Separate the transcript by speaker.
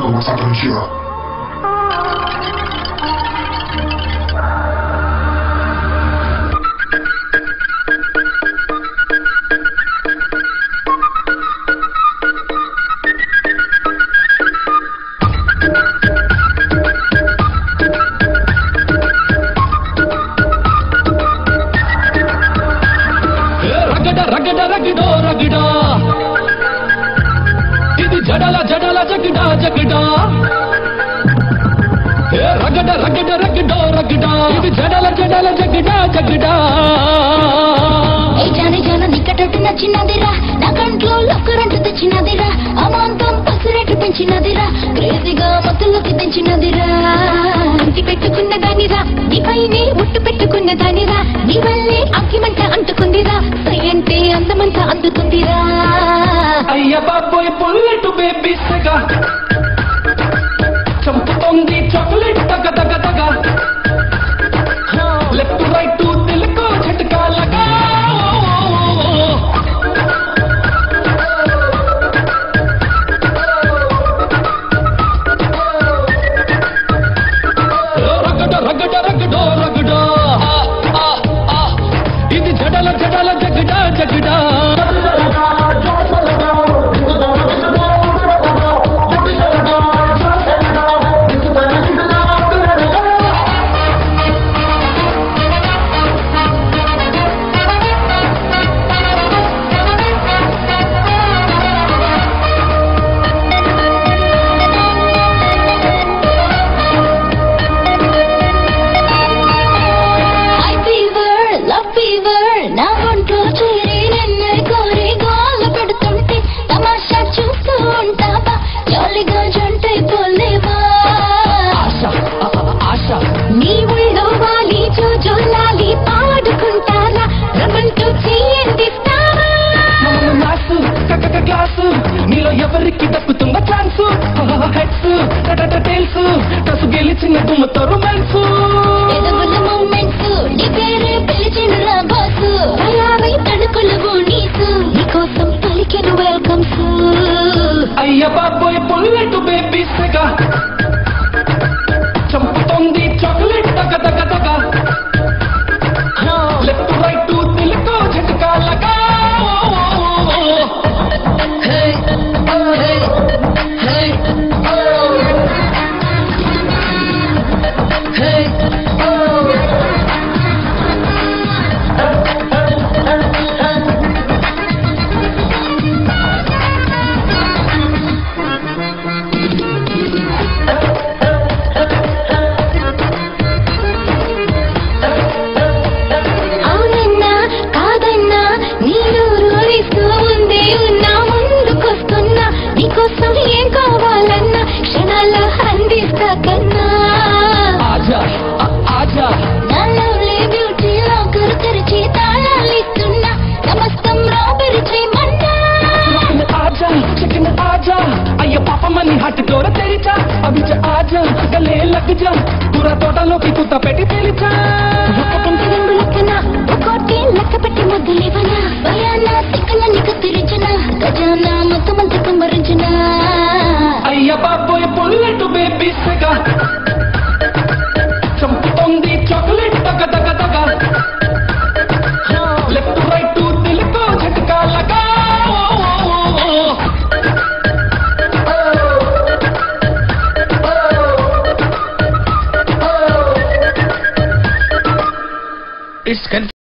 Speaker 1: commence à réfléchir.
Speaker 2: జడల జడల జగడా జగడా రగడ రగడ రగడో రగడా ఇది జడల జడల జగడా జగడా
Speaker 3: ఏ జానే జాన నికటొట్టు నచ్చినదిరా నా కంట్లో లొక్కరంటు తెచ్చినదిరా అమాంతం పసిరెట్టు పెంచినదిరా క్రేజీగా మత్తులోకి తెంచినదిరా ఇంటి పెట్టుకున్న దానిరా నీపైనే ముట్టు పెట్టుకున్న దానిరా నీ వల్లే అగ్గిమంట అంటుకుందిరా సై అంటే అందమంతా అందుకుందిరా
Speaker 2: అయ్య బాబోయ్ బుల్లెట్ బేబీ సెగా చంపుతోంది చాక్లెట్ తగ తగ తగ లెఫ్ట్ రైట్ దిల్కో झटका लगा రగడ రగడ రగడో రగడా ఇది జడల జడల జగడా జగడా నీలో ఎవరికి దక్కుతుందో ఛాన్స్ హెడ్స్ టైల్స్ కసు గెలిచిన దుమ్మతో రొమాన్స్
Speaker 3: ఎదవల మూమెంట్స్ నీ పేరే పిలిచిన రా బాసు తయారై తడుకులవు నీసు నీకోసం పలికెను వెల్కమ్స్
Speaker 2: అయ్య బాబోయ్ బుల్లెట్ బేబీ సెగా చంపుతోంది చాక్లెట్ తగ తగ తగ లెఫ్ట్ రైట్ దిల్కో झटका लगा हट तोरा तेरी चा अभी जा आजा गले लग जा पूरा तोटलो की कुत्ता पेटी तेरी चा
Speaker 3: లక్కకంటి రెండు లక్కన ఒక్కోటి లక్క పెట్టి మొదలేవన భయాన సిక్కల నీకు తిరిచిన గజాన మొత్తమంతా కుమ్మరించిన
Speaker 2: అయ్య బాబోయ్ బుల్లెట్ బేబీ సెగా చంపుతోంది చాక్లెట్ తగ తగ తగ లెఫ్ట్ రైట్ దిల్కో झटका लगा It's